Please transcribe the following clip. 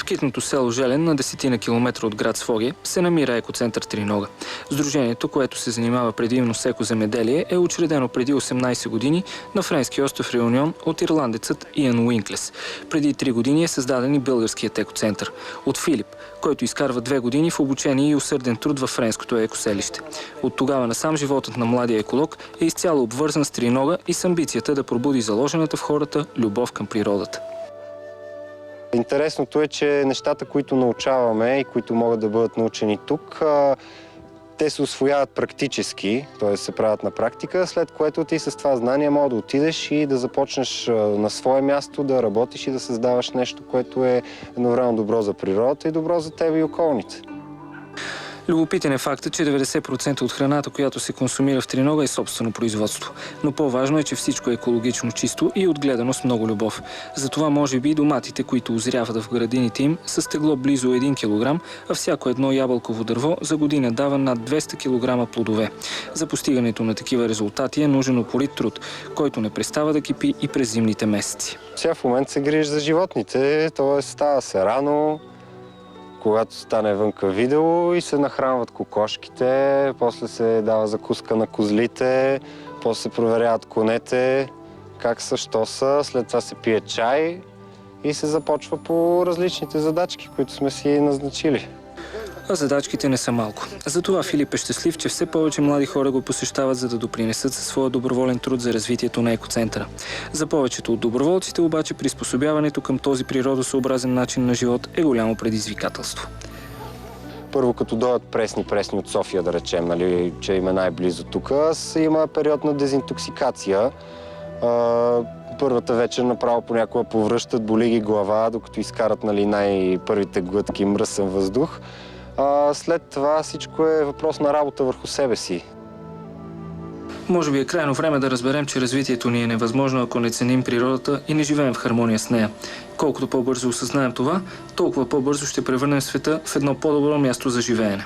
В китното село Желен, на 10 километра от град Своге, се намира екоцентър Тринога. Сдружението, което се занимава предимно с екоземеделие, е учредено преди 18 години на френски остров Реунион от ирландецът Иан Уинклес. Преди 3 години е създаден и българският екоцентър от Филип, който изкарва 2 години в обучение и усърден труд във френското екоселище. От тогава насам животът на младия еколог е изцяло обвързан с Тринога и с амбицията да пробуди заложената в хората любов към природата. Интересното е, че нещата, които научаваме и които могат да бъдат научени тук, те се усвояват практически, т.е. се правят на практика, след което ти с това знание може да отидеш и да започнеш на свое място да работиш и да създаваш нещо, което е едновременно добро за природата и добро за тебе и околните. Любопитен е фактът, че 90% от храната, която се консумира в Тринога, е собствено производство. Но по-важно е, че всичко е екологично чисто и отгледано с много любов. Затова може би доматите, които озряват в градините им, с тегло близо 1 кг, а всяко едно ябълково дърво за година дава над 200 кг плодове. За постигането на такива резултати е нужен упорит труд, който не престава да кипи и през зимните месеци. Сега в момента се грижиш за животните, т.е. става се рано, когато стане вънка видео и се нахранват кокошките, после се дава закуска на козлите, после се проверяват конете, как са, що са, след това се пие чай и се започва по различните задачки, които сме си назначили. А задачките не са малко. Затова Филип е щастлив, че все повече млади хора го посещават, за да допринесат със своя доброволен труд за развитието на екоцентъра. За повечето от доброволците обаче приспособяването към този природосъобразен начин на живот е голямо предизвикателство. Първо, като дойдат пресни от София, да речем, нали, че им е най-близо тук, има период на дезинтоксикация. Първата вечер направо понякога повръщат, боли ги глава, докато изкарат, нали, най-първите глътки мръсен въздух. След това всичко е въпрос на работа върху себе си. Може би е крайно време да разберем, че развитието ни е невъзможно, ако не ценим природата и не живеем в хармония с нея. Колкото по-бързо осъзнаем това, толкова по-бързо ще превърнем света в едно по-добро място за живеене.